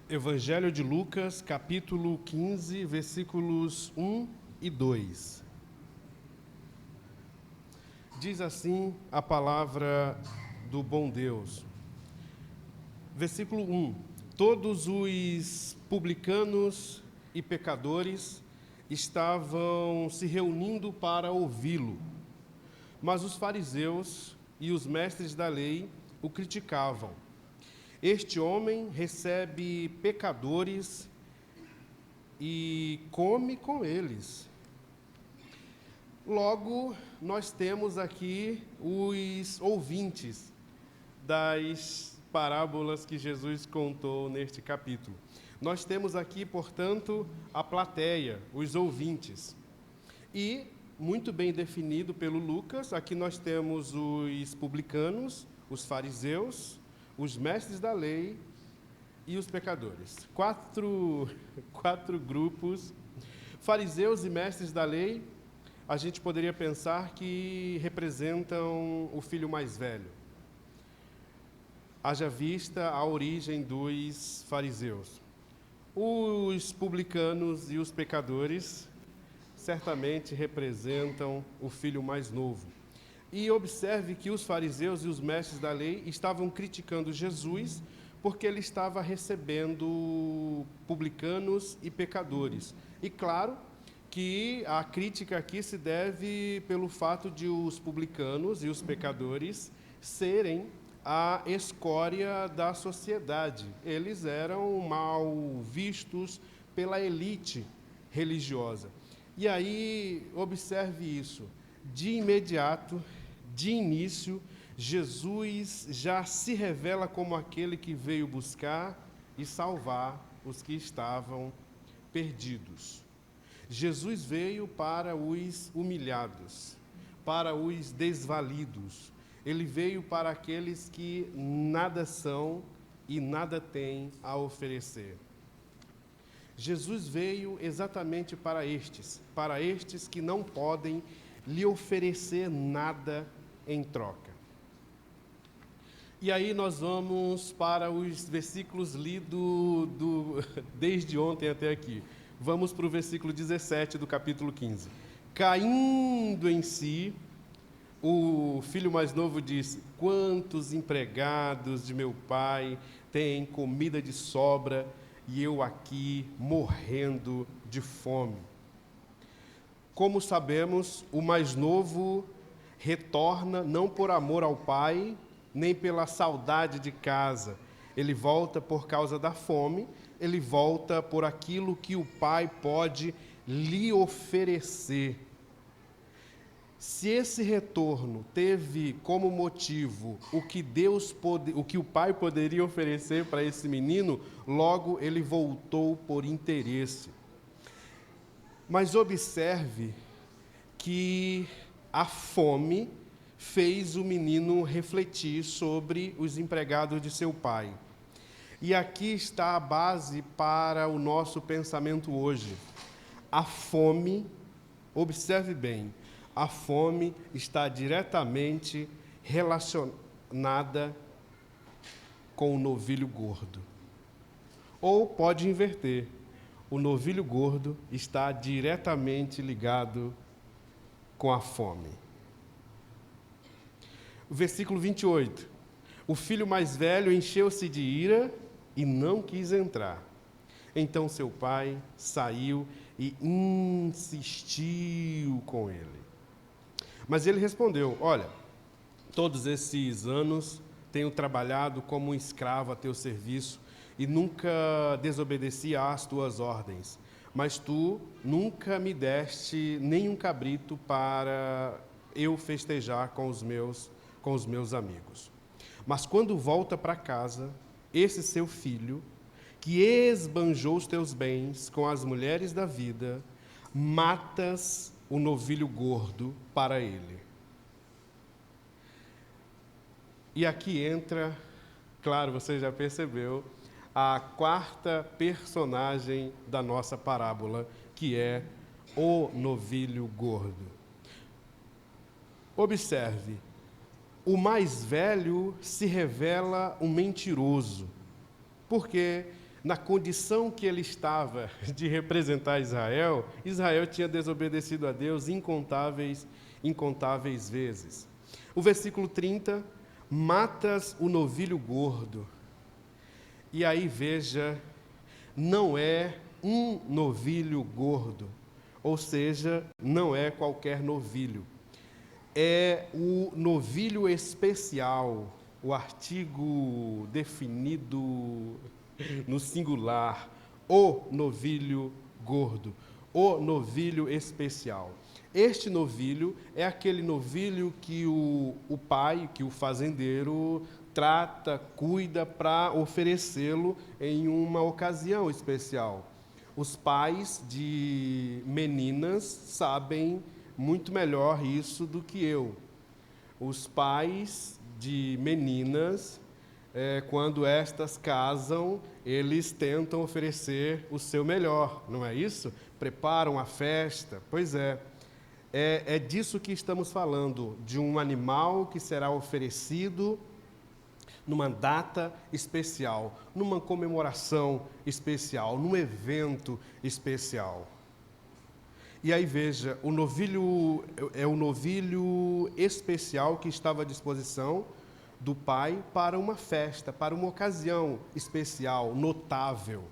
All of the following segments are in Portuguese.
Evangelho de Lucas, capítulo 15, versículos 1 e 2. Diz assim a palavra do bom Deus. Versículo 1. Todos os publicanos e pecadores estavam se reunindo para ouvi-lo, mas os fariseus e os mestres da lei o criticavam. Este homem recebe pecadores e come com eles. Logo, nós temos aqui os ouvintes das parábolas que Jesus contou neste capítulo. Nós temos aqui, portanto, a plateia, os ouvintes. E, muito bem definido pelo Lucas, aqui nós temos os publicanos, os fariseus, os mestres da lei e os pecadores. Quatro grupos. Fariseus e mestres da lei, a gente poderia pensar que representam o filho mais velho. Haja vista a origem dos fariseus. Os publicanos e os pecadores certamente representam o filho mais novo. E observe que os fariseus e os mestres da lei estavam criticando Jesus porque ele estava recebendo publicanos e pecadores. E claro que a crítica aqui se deve pelo fato de os publicanos e os pecadores serem a escória da sociedade. Eles eram mal vistos pela elite religiosa. E aí, observe isso. De imediato, de início, Jesus já se revela como aquele que veio buscar e salvar os que estavam perdidos. Jesus veio para os humilhados, para os desvalidos. Ele veio para aqueles que nada são e nada têm a oferecer. Jesus veio exatamente para estes que não podem lhe oferecer nada em troca. E aí nós vamos para os versículos lidos desde ontem até aqui. Vamos para o versículo 17 do capítulo 15. Caindo em si, o filho mais novo disse: quantos empregados de meu pai têm comida de sobra e eu aqui morrendo de fome. Como sabemos, o mais novo retorna não por amor ao pai, nem pela saudade de casa. Ele volta por causa da fome, ele volta por aquilo que o pai pode lhe oferecer. Se esse retorno teve como motivo o que o pai poderia oferecer para esse menino, logo ele voltou por interesse. Mas observe que a fome fez o menino refletir sobre os empregados de seu pai. E aqui está a base para o nosso pensamento hoje. A fome, observe bem, a fome está diretamente relacionada com o novilho gordo. Ou pode inverter. O novilho gordo está diretamente ligado com a fome. O versículo 28. O filho mais velho encheu-se de ira e não quis entrar. Então seu pai saiu e insistiu com ele. Mas ele respondeu: olha, todos esses anos tenho trabalhado como um escravo a teu serviço e nunca desobedeci às tuas ordens. Mas tu nunca me deste nenhum cabrito para eu festejar com os meus amigos. Mas quando volta para casa, esse seu filho, que esbanjou os teus bens com as mulheres da vida, matas o novilho gordo para ele. E aqui entra, claro, você já percebeu, a quarta personagem da nossa parábola, que é o novilho gordo. Observe, o mais velho se revela um mentiroso, porque na condição que ele estava de representar Israel, Israel tinha desobedecido a Deus incontáveis vezes. O versículo 30, matas o novilho gordo. E aí veja, não é um novilho gordo, ou seja, não é qualquer novilho. É o novilho especial, o artigo definido no singular, o novilho gordo, o novilho especial. Este novilho é aquele novilho que o pai, que o fazendeiro trata, cuida para oferecê-lo em uma ocasião especial. Os pais de meninas sabem muito melhor isso do que eu. Os pais de meninas, quando estas casam, eles tentam oferecer o seu melhor, não é isso? Preparam a festa, pois é. É disso que estamos falando, de um animal que será oferecido numa data especial, numa comemoração especial, num evento especial. E aí veja, o novilho é o novilho especial que estava à disposição do pai para uma festa, para uma ocasião especial, notável.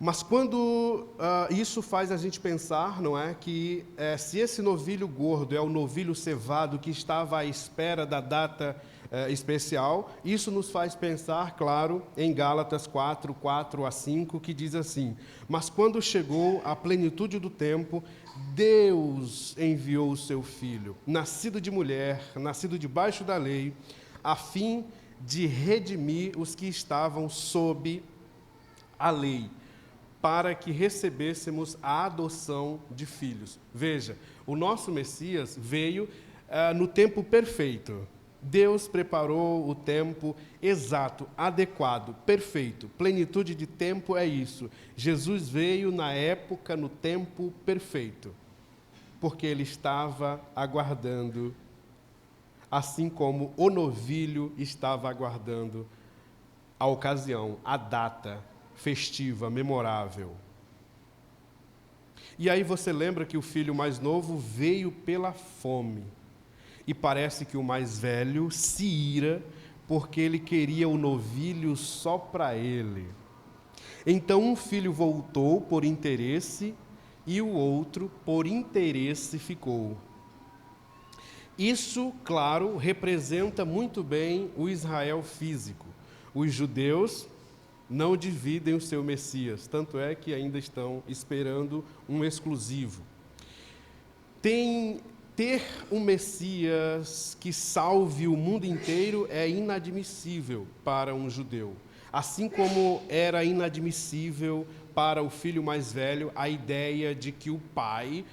Mas quando isso faz a gente pensar, não é, que se esse novilho gordo é o novilho cevado que estava à espera da data especial, isso nos faz pensar, claro, em Gálatas 4, 4 a 5, que diz assim: mas quando chegou a plenitude do tempo, Deus enviou o seu Filho, nascido de mulher, nascido debaixo da lei, a fim de redimir os que estavam sob a lei, para que recebêssemos a adoção de filhos. Veja, o nosso Messias veio no tempo perfeito. Deus preparou o tempo exato, adequado, perfeito. Plenitude de tempo é isso. Jesus veio na época, no tempo perfeito, porque ele estava aguardando, assim como o novilho estava aguardando a ocasião, a data festiva, memorável. E aí você lembra que o filho mais novo veio pela fome. E parece que o mais velho se ira porque ele queria o novilho só para ele. Então um filho voltou por interesse e o outro por interesse ficou. Isso, claro, representa muito bem o Israel físico. Os judeus não dividem o seu Messias, tanto é que ainda estão esperando um exclusivo. Ter um Messias que salve o mundo inteiro é inadmissível para um judeu. Assim como era inadmissível para o filho mais velho a ideia de que o pai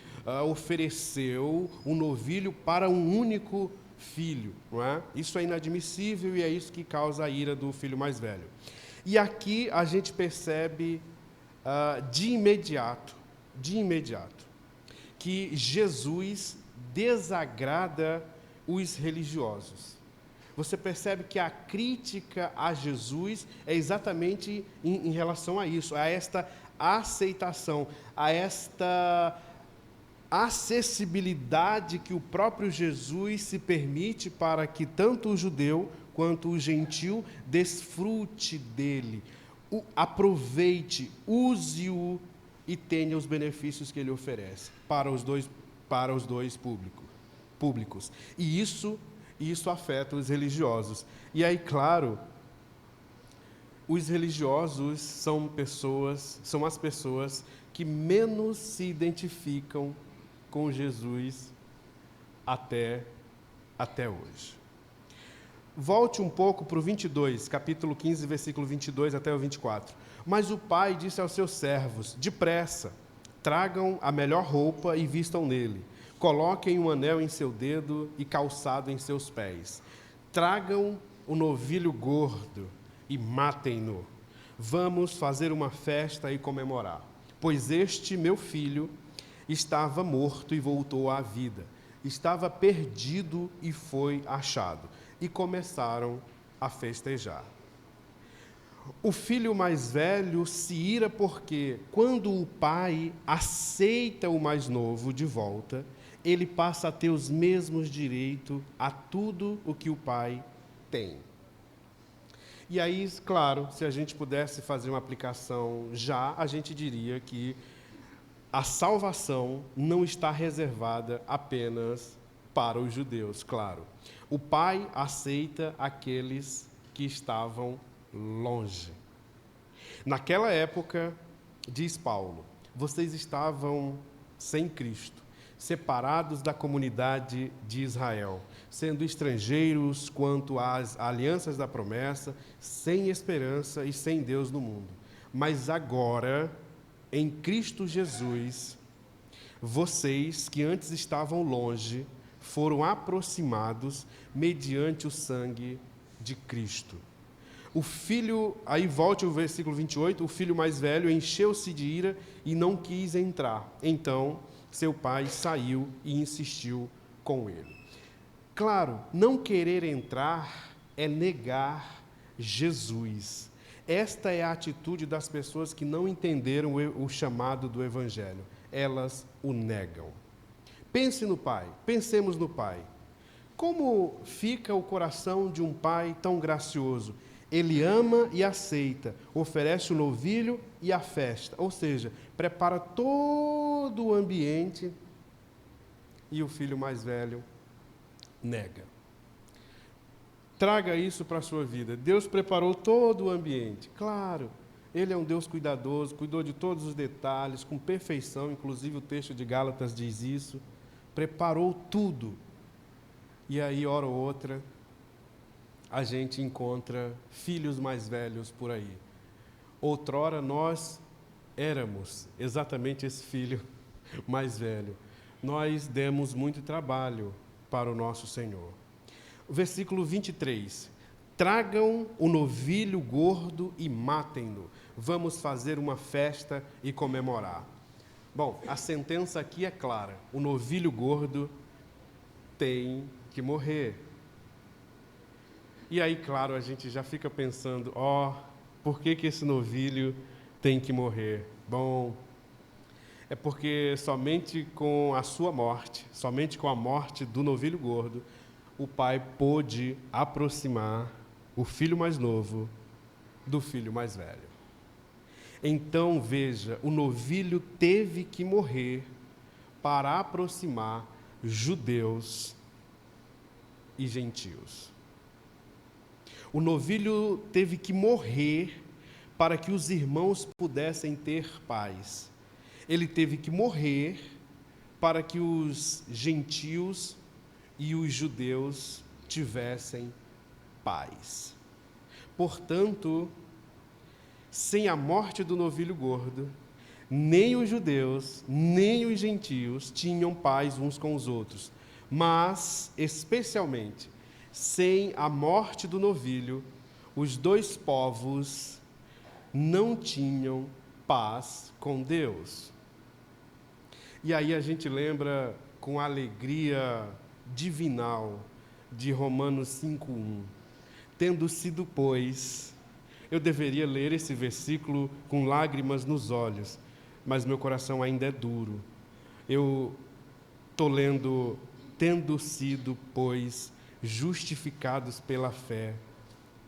ofereceu um novilho para um único filho, não é? Isso é inadmissível e é isso que causa a ira do filho mais velho. E aqui a gente percebe de imediato, que Jesus desagrada os religiosos. Você percebe que a crítica a Jesus é exatamente em relação a isso, a esta aceitação, a esta acessibilidade que o próprio Jesus se permite para que tanto o judeu quanto o gentil desfrute dele, aproveite, use-o e tenha os benefícios que ele oferece para os dois públicos. E isso afeta os religiosos. E aí, claro, os religiosos são as pessoas que menos se identificam com Jesus até hoje. Volte um pouco para o 22, capítulo 15, versículo 22 até o 24. Mas o pai disse aos seus servos: depressa, tragam a melhor roupa e vistam nele. Coloquem um anel em seu dedo e calçado em seus pés. Tragam o novilho gordo e matem-no. Vamos fazer uma festa e comemorar. Pois este meu filho estava morto e voltou à vida. Estava perdido e foi achado. E começaram a festejar. O filho mais velho se ira porque, quando o pai aceita o mais novo de volta, ele passa a ter os mesmos direitos a tudo o que o pai tem. E aí, claro, se a gente pudesse fazer uma aplicação já, a gente diria que a salvação não está reservada apenas para os judeus, claro. O pai aceita aqueles que estavam longe. Naquela época, diz Paulo, vocês estavam sem Cristo, separados da comunidade de Israel, sendo estrangeiros quanto às alianças da promessa, sem esperança e sem Deus no mundo. Mas agora, em Cristo Jesus, vocês que antes estavam longe, foram aproximados mediante o sangue de Cristo. O filho, aí volte o versículo 28, o filho mais velho encheu-se de ira e não quis entrar. Então, seu pai saiu e insistiu com ele. Claro, não querer entrar é negar Jesus. Esta é a atitude das pessoas que não entenderam o chamado do Evangelho. Elas o negam. Pense no pai, pensemos no pai. Como fica o coração de um pai tão gracioso? Ele ama e aceita, oferece o novilho e a festa, ou seja, prepara todo o ambiente e o filho mais velho nega. Traga isso para a sua vida. Deus preparou todo o ambiente. Claro, Ele é um Deus cuidadoso, cuidou de todos os detalhes, com perfeição, inclusive o texto de Gálatas diz isso. Preparou tudo. E aí, hora ou outra, a gente encontra filhos mais velhos por aí. Outrora nós éramos exatamente esse filho mais velho. Nós demos muito trabalho para o nosso Senhor. O versículo 23. Tragam o novilho gordo e matem-no. Vamos fazer uma festa e comemorar. Bom, a sentença aqui é clara. O novilho gordo tem que morrer. E aí, claro, a gente já fica pensando, por que esse novilho tem que morrer? Bom, é porque somente com a sua morte, somente com a morte do novilho gordo, o pai pôde aproximar o filho mais novo do filho mais velho. Então, veja, o novilho teve que morrer para aproximar judeus e gentios. O novilho teve que morrer para que os irmãos pudessem ter paz. Ele teve que morrer para que os gentios e os judeus tivessem paz. Portanto, sem a morte do novilho gordo, nem os judeus, nem os gentios tinham paz uns com os outros. Mas, especialmente, sem a morte do novilho, os dois povos não tinham paz com Deus. E aí a gente lembra com alegria divinal de Romanos 5:1. Tendo sido, pois, eu deveria ler esse versículo com lágrimas nos olhos, mas meu coração ainda é duro. Eu estou lendo, tendo sido, pois, justificados pela fé,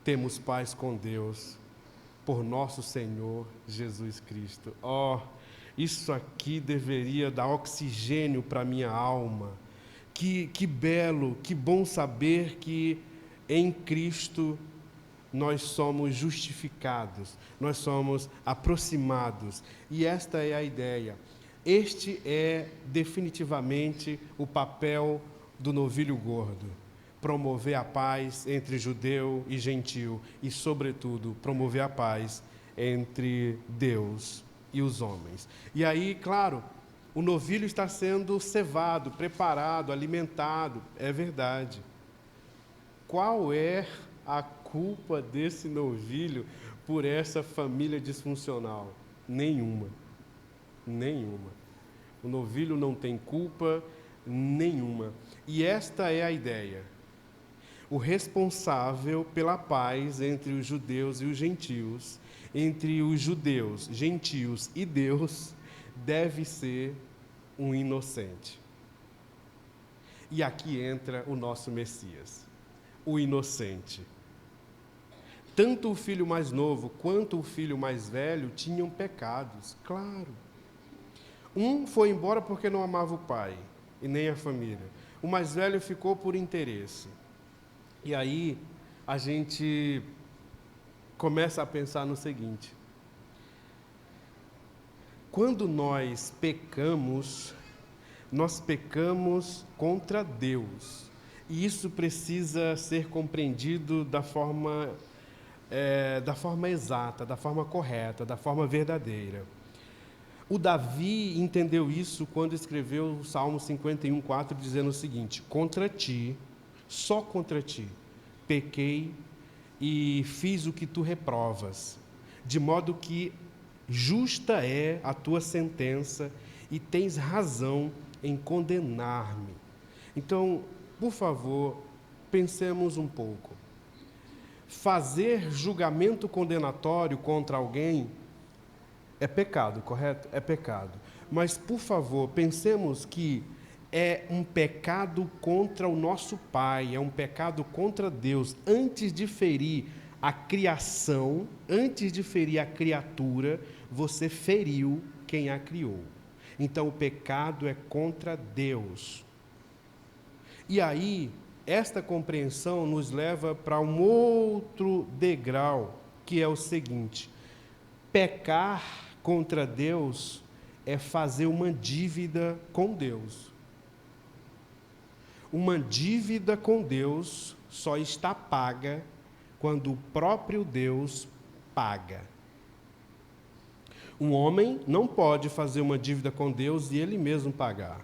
temos paz com Deus, por nosso Senhor Jesus Cristo. Isso aqui deveria dar oxigênio para a minha alma. Que belo, que bom saber que em Cristo nós somos justificados, nós somos aproximados. E esta é a ideia. Este é definitivamente o papel do novilho gordo. Promover a paz entre judeu e gentil e, sobretudo, promover a paz entre Deus e os homens. E aí, claro, o novilho está sendo cevado, preparado, alimentado, é verdade. Qual é a culpa desse novilho por essa família disfuncional? Nenhuma. Nenhuma. O novilho não tem culpa nenhuma. E esta é a ideia. o responsável pela paz entre os judeus e os gentios, entre os judeus, gentios e Deus, deve ser um inocente. E aqui entra o nosso Messias, o inocente. Tanto o filho mais novo quanto o filho mais velho tinham pecados, claro. Um foi embora porque não amava o pai e nem a família. O mais velho ficou por interesse. E aí a gente começa a pensar no seguinte: quando nós pecamos contra Deus. E isso precisa ser compreendido da forma exata, da forma correta, da forma verdadeira. O Davi entendeu isso quando escreveu o Salmo 51:4, dizendo o seguinte: contra ti, só contra ti, pequei e fiz o que tu reprovas, de modo que justa é a tua sentença e tens razão em condenar-me. Então, por favor, pensemos um pouco. Fazer julgamento condenatório contra alguém é pecado, correto? É pecado. Mas, por favor, pensemos que é um pecado contra o nosso Pai, é um pecado contra Deus. Antes de ferir a criação, antes de ferir a criatura, você feriu quem a criou. Então, o pecado é contra Deus. E aí, esta compreensão nos leva para um outro degrau, que é o seguinte: pecar contra Deus é fazer uma dívida com Deus. Uma dívida com Deus só está paga quando o próprio Deus paga. Um homem não pode fazer uma dívida com Deus e ele mesmo pagar,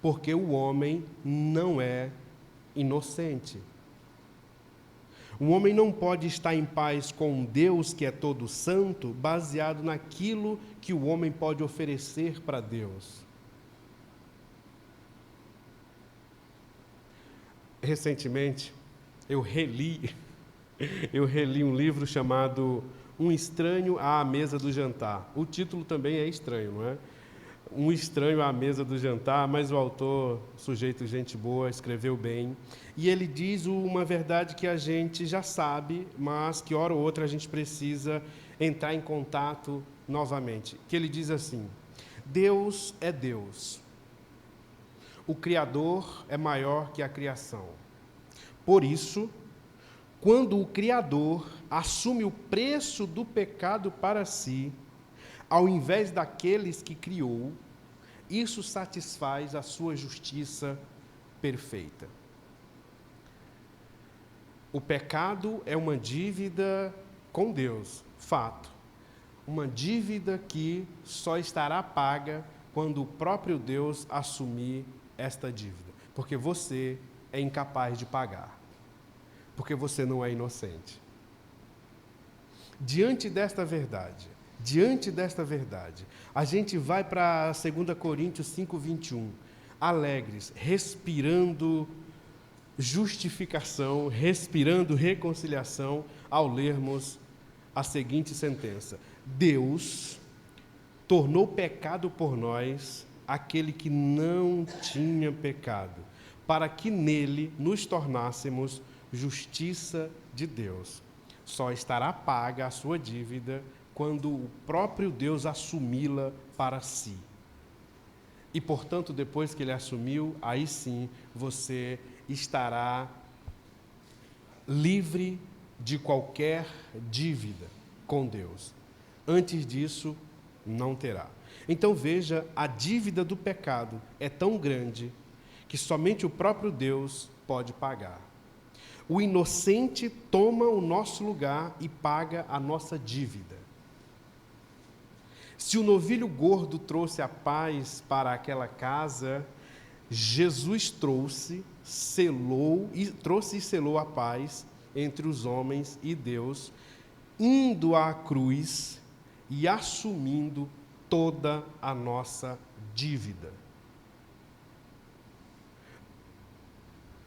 porque o homem não é inocente. Um homem não pode estar em paz com um Deus que é todo santo, baseado naquilo que o homem pode oferecer para Deus. Recentemente, eu reli um livro chamado Um Estranho à Mesa do Jantar. O título também é estranho, não é? Um estranho à mesa do jantar, mas o autor, sujeito gente boa, escreveu bem. E ele diz uma verdade que a gente já sabe, mas que hora ou outra a gente precisa entrar em contato novamente. Que ele diz assim: Deus é Deus. O Criador é maior que a criação. Por isso, quando o Criador assume o preço do pecado para si, ao invés daqueles que criou, isso satisfaz a sua justiça perfeita. O pecado é uma dívida com Deus, fato. Uma dívida que só estará paga quando o próprio Deus assumir esta dívida. Porque você é incapaz de pagar. Porque você não é inocente. Diante desta verdade, a gente vai para 2 Coríntios 5:21, alegres, respirando justificação, respirando reconciliação, ao lermos a seguinte sentença: Deus tornou pecado por nós aquele que não tinha pecado, para que nele nos tornássemos justiça de Deus. Só estará paga a sua dívida quando o próprio Deus assumi-la para si. E, portanto, depois que ele assumiu, aí sim você estará livre de qualquer dívida com Deus. Antes disso, não terá. Então veja, a dívida do pecado é tão grande que somente o próprio Deus pode pagar. O inocente toma o nosso lugar e paga a nossa dívida. Se o novilho gordo trouxe a paz para aquela casa, Jesus trouxe e selou a paz entre os homens e Deus, indo à cruz e assumindo toda a nossa dívida.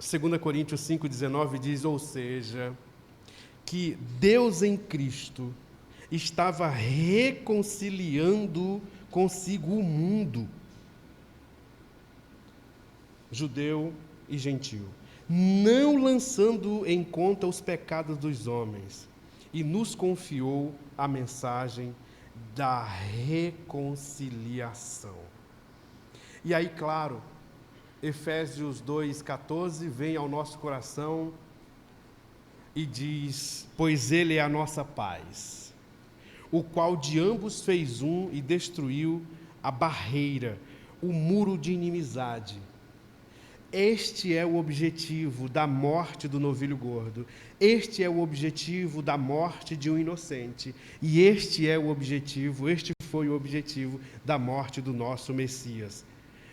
2 Coríntios 5,19 diz, ou seja, que Deus em Cristo estava reconciliando consigo o mundo, judeu e gentil, não lançando em conta os pecados dos homens, e nos confiou a mensagem da reconciliação. E aí, claro, Efésios 2,14 vem ao nosso coração e diz, pois ele é a nossa paz, o qual de ambos fez um e destruiu a barreira, o muro de inimizade. Este é o objetivo da morte do novilho gordo. Este é o objetivo da morte de um inocente. E este foi o objetivo da morte do nosso Messias.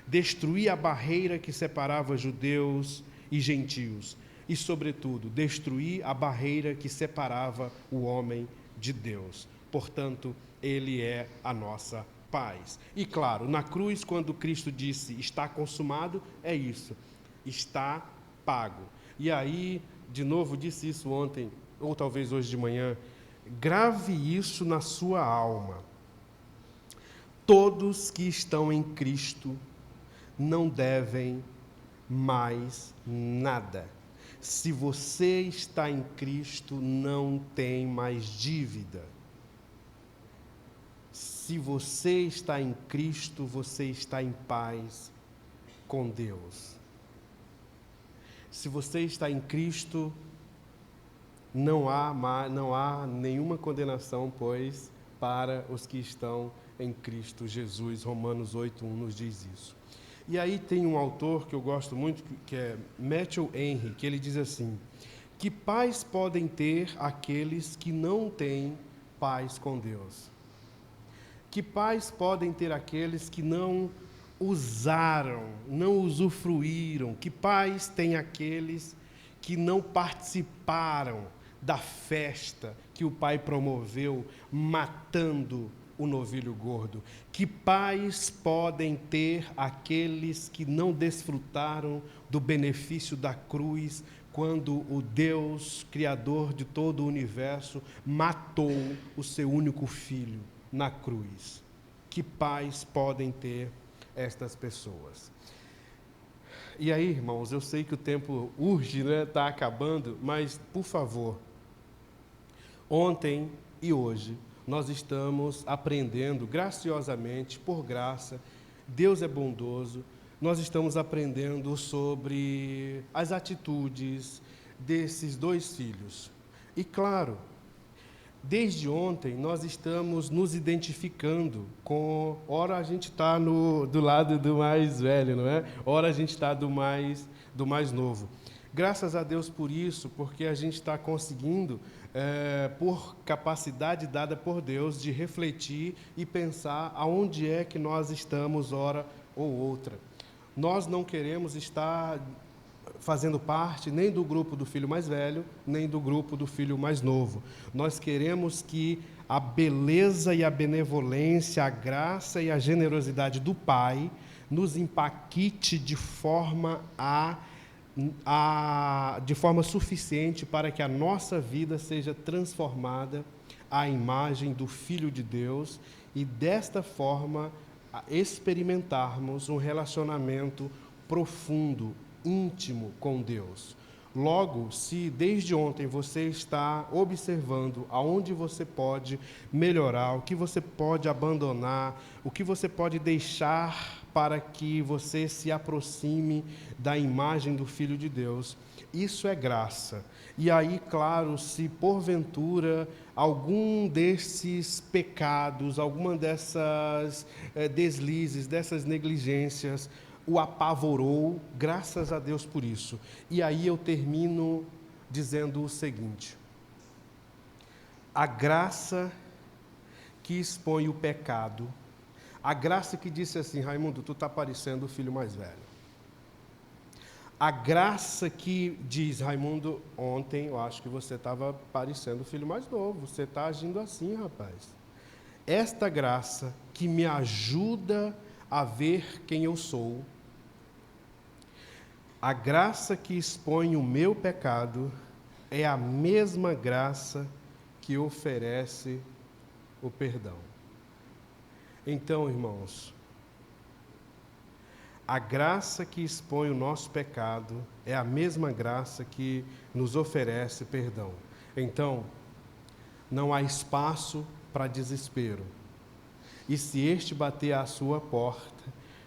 Destruir a barreira que separava judeus e gentios. E, sobretudo, destruir a barreira que separava o homem de Deus. Portanto, ele é a nossa paz. E, claro, na cruz, quando Cristo disse, está consumado, é isso. Está pago. E aí, de novo, disse isso ontem, ou talvez hoje de manhã, grave isso na sua alma. Todos que estão em Cristo não devem mais nada. Se você está em Cristo, não tem mais dívida. Se você está em Cristo, você está em paz com Deus. Se você está em Cristo, não há nenhuma condenação, pois, para os que estão em Cristo Jesus. Romanos 8:1 nos diz isso. E aí tem um autor que eu gosto muito, que é Matthew Henry, que ele diz assim, que paz podem ter aqueles que não têm paz com Deus? Que paz podem ter aqueles que não usaram, não usufruíram? Que paz tem aqueles que não participaram da festa que o Pai promoveu, matando o novilho gordo? Que paz podem ter aqueles que não desfrutaram do benefício da cruz, quando o Deus, Criador de todo o universo, matou o seu único filho na cruz? Que paz podem ter estas pessoas? E aí, irmãos, eu sei que o tempo urge, né? Está acabando, mas, por favor, ontem e hoje, nós estamos aprendendo graciosamente, por graça, Deus é bondoso, nós estamos aprendendo sobre as atitudes desses dois filhos. E claro, desde ontem nós estamos nos identificando com, ora a gente está do lado do mais velho, não é? Ora a gente está do mais novo. Graças a Deus por isso, porque a gente está conseguindo, por capacidade dada por Deus, de refletir e pensar aonde é que nós estamos, hora ou outra. Nós não queremos estar fazendo parte nem do grupo do filho mais velho, nem do grupo do filho mais novo. Nós queremos que a beleza e a benevolência, a graça e a generosidade do Pai nos impacte de forma suficiente para que a nossa vida seja transformada à imagem do Filho de Deus e, desta forma, experimentarmos um relacionamento profundo, íntimo com Deus. Logo, se desde ontem você está observando aonde você pode melhorar, o que você pode abandonar, o que você pode deixar para que você se aproxime da imagem do Filho de Deus, isso é graça. E aí, claro, se porventura algum desses pecados, alguma dessas deslizes, dessas negligências, o apavorou, graças a Deus por isso. E aí eu termino dizendo o seguinte: a graça que expõe o pecado, a graça que disse assim, Raimundo, tu está parecendo o filho mais velho. A graça que diz, Raimundo, ontem eu acho que você estava parecendo o filho mais novo, você está agindo assim, rapaz. Esta graça que me ajuda a ver quem eu sou, A graça que expõe o meu pecado é a mesma graça que oferece o perdão. Então, irmãos, a graça que expõe o nosso pecado é a mesma graça que nos oferece perdão. Então, não há espaço para desespero. E se este bater à sua porta,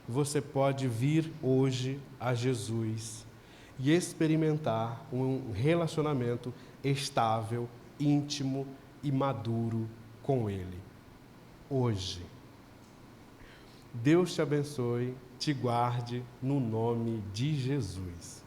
você pode vir hoje a Jesus e experimentar um relacionamento estável, íntimo e maduro com Ele. Hoje. Deus te abençoe, te guarde no nome de Jesus.